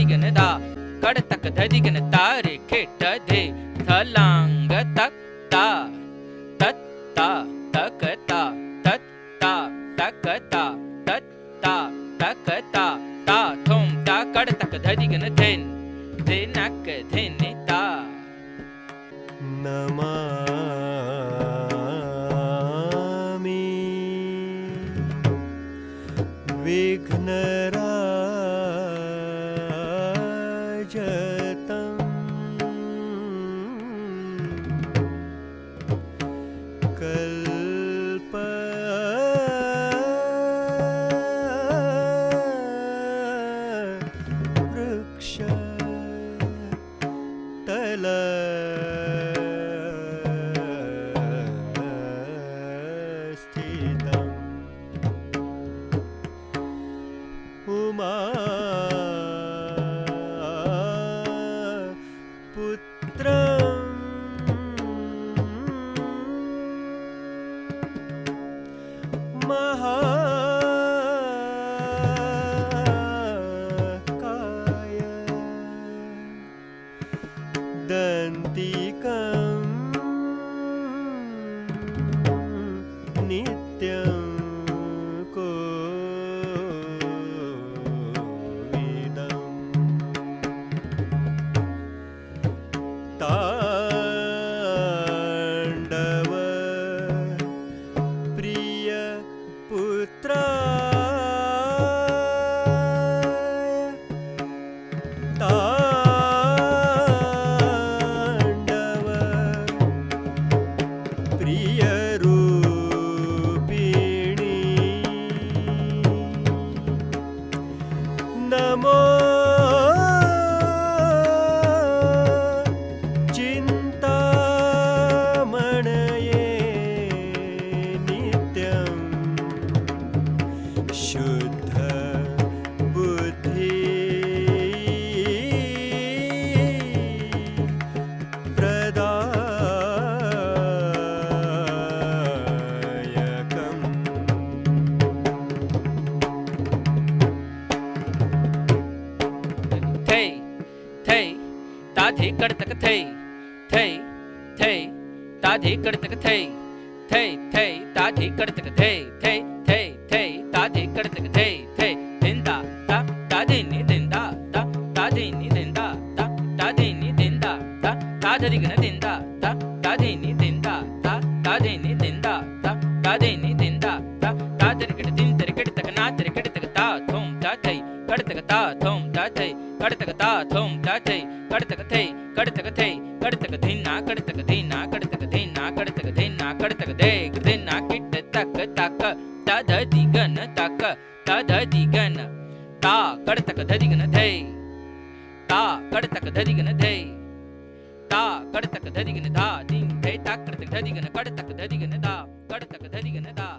धदिगन धा कड़ तक धदिगन तारे खेट धे थलांग तक ता तत ता तक ता तत ता तक ता तत ता तक ता ता थोम ता कड़ तक धदिगन धेन धेनक धेने ता नमामि विघ्नराजतं कल्पवृक्ष तलस्थितम् उमा पुत्रं महाकाय दन्तिकं नित्यं कोविदम् ताण्डव प्रिय पुत्राय ताण्डव प्रियरूपिणी नमो चिन्तामणये नित्यं शुद्ध बुद्धि प्रदायकम् थे थे ताधे कड़तक थे थे थे ताधे कड़तक थे थे थे ताधे कड़तक थे थे थे थे ताधे कड़तक थे थे दिंदा ता ताधे नि दिंदा ता ताधे नि दिंदा ता ताधे नि दिंदा ता ताधे गन दिंदा ता ताधे नि दिंदा ता ताधे नि दिंदा ता ताधे नि दिंदा ता ताधे कड़ दिन तेरे कड़ तक ना तेरे कड़ तक ता थोम ता थे कड़ तक ता थोम ता थे कड़ तक ता थोम ता थे कड़ तक थे कड़ तक थे कड़ तक धीना कड़ तक धीना कड़ तक धीना कड़ तक धीना कड़ तक दे धीना किट तक तक ता धदिगन तक ता धदिगन ता कड़ तक धदिगन धे ता कड़ तक धदिगन धे ता कड़ तक धदिगन धा दिन धे ता कड़ तक धदिगन कड़ तक धदिगन धा कड़ तक धदिगन धा